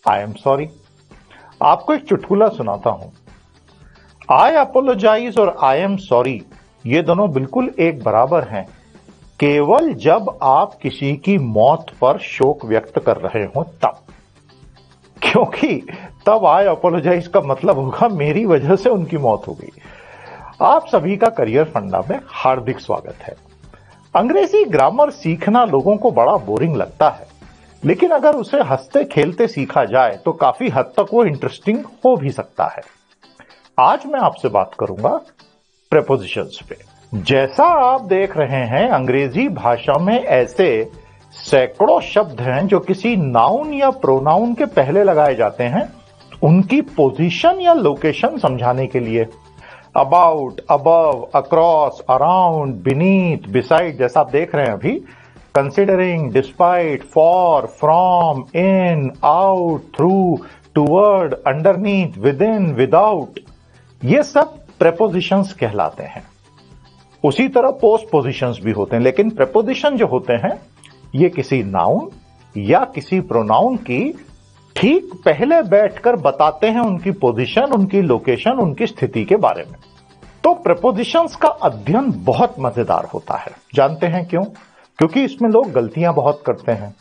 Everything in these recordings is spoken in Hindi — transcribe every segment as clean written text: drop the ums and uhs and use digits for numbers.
I am sorry. आपको एक चुटकुला सुनाता हूं। आई अपोलोजाइज और आई एम सॉरी ये दोनों बिल्कुल एक बराबर हैं, केवल जब आप किसी की मौत पर शोक व्यक्त कर रहे हो तब, क्योंकि तब आई अपोलोजाइज का मतलब होगा मेरी वजह से उनकी मौत हो गई। आप सभी का करियर फंडा में हार्दिक स्वागत है। अंग्रेजी ग्रामर सीखना लोगों को बड़ा बोरिंग लगता है, लेकिन अगर उसे हंसते खेलते सीखा जाए तो काफी हद तक वो इंटरेस्टिंग हो भी सकता है। आज मैं आपसे बात करूंगा प्रेपोजिशंस पे। जैसा आप देख रहे हैं, अंग्रेजी भाषा में ऐसे सैकड़ों शब्द हैं जो किसी नाउन या प्रोनाउन के पहले लगाए जाते हैं उनकी पोजीशन या लोकेशन समझाने के लिए। About, above, across, around, beneath, beside, जैसा आप देख रहे हैं अभी, considering, despite, for, from, in, out, through, toward, underneath, within, without, ये सब प्रेपोजिशंस कहलाते हैं। उसी तरह पोस्ट पोजिशंस भी होते हैं, लेकिन प्रेपोजिशन जो होते हैं ये किसी नाउन या किसी प्रोनाउन की ठीक पहले बैठकर बताते हैं उनकी पोजीशन, उनकी लोकेशन, उनकी स्थिति के बारे में। तो प्रेपोजिशंस का अध्ययन बहुत मजेदार होता है। जानते हैं क्यों? क्योंकि इसमें लोग गलतियां बहुत करते हैं।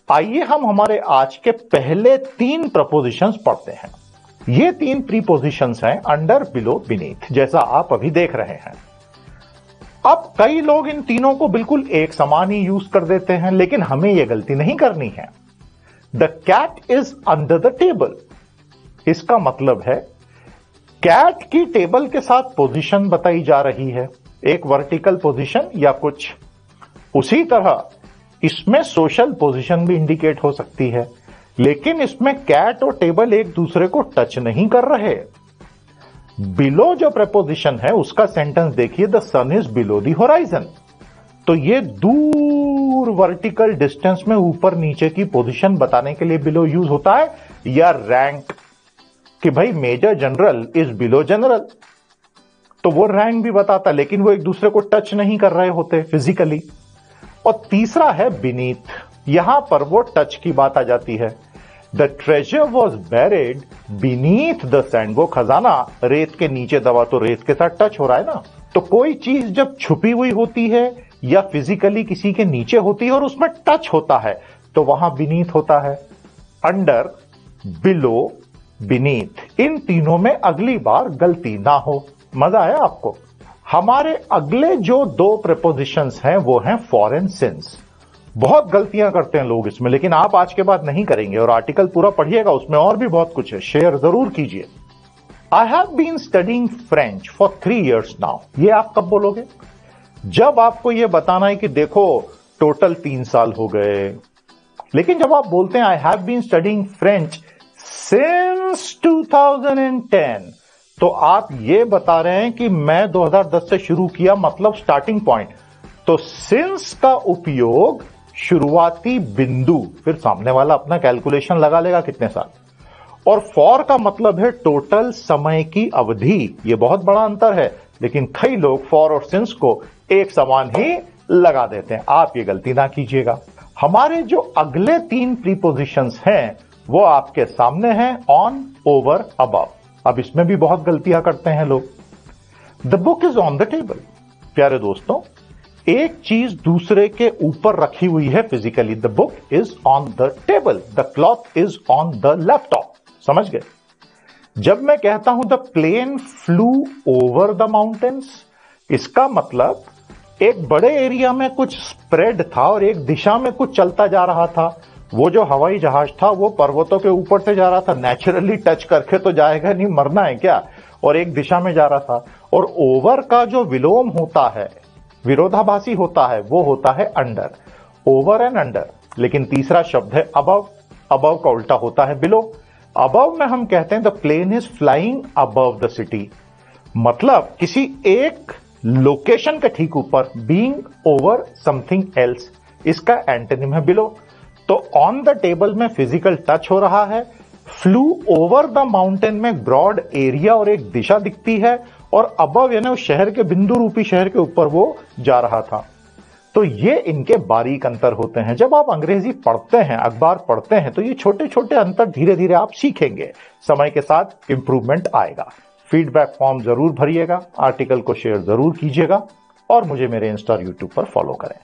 आइए हम हमारे आज के पहले 3 प्रपोजिशंस पढ़ते हैं। ये 3 प्रीपोजिशंस हैं अंडर, बिलो, बीनीथ, जैसा आप अभी देख रहे हैं। अब कई लोग इन तीनों को बिल्कुल एक समान ही यूज कर देते हैं, लेकिन हमें यह गलती नहीं करनी है। The cat is under the table, इसका मतलब है कैट की टेबल के साथ पोजीशन बताई जा रही है, एक वर्टिकल पोजीशन या कुछ। उसी तरह इसमें सोशल पोजीशन भी इंडिकेट हो सकती है, लेकिन इसमें कैट और टेबल एक दूसरे को टच नहीं कर रहे। बिलो जो प्रेपोजिशन है उसका सेंटेंस देखिए, the sun is below the horizon, तो ये दूर वर्टिकल डिस्टेंस में ऊपर नीचे की पोजीशन बताने के लिए बिलो यूज होता है। या रैंक, कि भाई major general is below general, तो वो रैंक भी बताता, लेकिन वो एक दूसरे को टच नहीं कर रहे होते फिजिकली। और तीसरा है बीनीथ, यहां पर वो टच की बात आ जाती है। The treasure was buried beneath the sand, वो खजाना रेत के नीचे दबा, तो रेत के साथ टच हो रहा है ना। तो कोई चीज जब छुपी हुई होती है या फिजिकली किसी के नीचे होती है और उसमें टच होता है तो वहां बीनीथ होता है। अंडर, बिलो, बीनीथ, इन तीनों में अगली बार गलती ना हो। मजा आया आपको? हमारे अगले जो 2 प्रेपोजिशंस हैं वो हैं फॉर एंड सिंस। बहुत गलतियां करते हैं लोग इसमें, लेकिन आप आज के बाद नहीं करेंगे और आर्टिकल पूरा पढ़िएगा, उसमें और भी बहुत कुछ है, शेयर जरूर कीजिए। I have been studying French for 3 years now, ये आप कब बोलोगे? जब आपको यह बताना है कि देखो टोटल 3 साल हो गए। लेकिन जब आप बोलते हैं I have been studying French since 2010, तो आप ये बता रहे हैं कि मैं 2010 से शुरू किया, मतलब स्टार्टिंग पॉइंट। तो सिंस का उपयोग शुरुआती बिंदु, फिर सामने वाला अपना कैलकुलेशन लगा लेगा कितने साल। और फॉर का मतलब है टोटल समय की अवधि। यह बहुत बड़ा अंतर है, लेकिन कई लोग फॉर और सिंस को एक समान ही लगा देते हैं। आप ये गलती ना कीजिएगा। हमारे जो अगले 3 प्रीपोजिशंस हैं वो आपके सामने हैं, ऑन, ओवर, अबव। अब इसमें भी बहुत गलतियां करते हैं लोग। The book is on the table, प्यारे दोस्तों, एक चीज दूसरे के ऊपर रखी हुई है physically. The book is on the table, the cloth is on the laptop. समझ गए? जब मैं कहता हूं the plane flew over the mountains, इसका मतलब एक बड़े एरिया में कुछ स्प्रेड था और एक दिशा में कुछ चलता जा रहा था। वो जो हवाई जहाज था वो पर्वतों के ऊपर से जा रहा था, नेचुरली टच करके तो जाएगा नहीं, मरना है क्या, और एक दिशा में जा रहा था। और ओवर का जो विलोम होता है, विरोधाभासी होता है, वो होता है अंडर, ओवर एंड अंडर। लेकिन तीसरा शब्द है अबव, अबव का उल्टा होता है बिलो। अबव में हम कहते हैं the plane is flying above the city, मतलब किसी एक लोकेशन के ठीक ऊपर, बीइंग ओवर समथिंग एल्स, इसका एंटोनिम है बिलो। तो ऑन द टेबल में फिजिकल टच हो रहा है, फ्लू ओवर द माउंटेन में ब्रॉड एरिया और एक दिशा दिखती है, और अबव यानी उस शहर के, बिंदु रूपी शहर के ऊपर वो जा रहा था। तो ये इनके बारीक अंतर होते हैं। जब आप अंग्रेजी पढ़ते हैं, अखबार पढ़ते हैं, तो ये छोटे छोटे अंतर धीरे धीरे आप सीखेंगे। समय के साथ इंप्रूवमेंट आएगा। फीडबैक फॉर्म जरूर भरिएगा, आर्टिकल को शेयर जरूर कीजिएगा और मुझे मेरे इंस्टा और यूट्यूब पर फॉलो करें।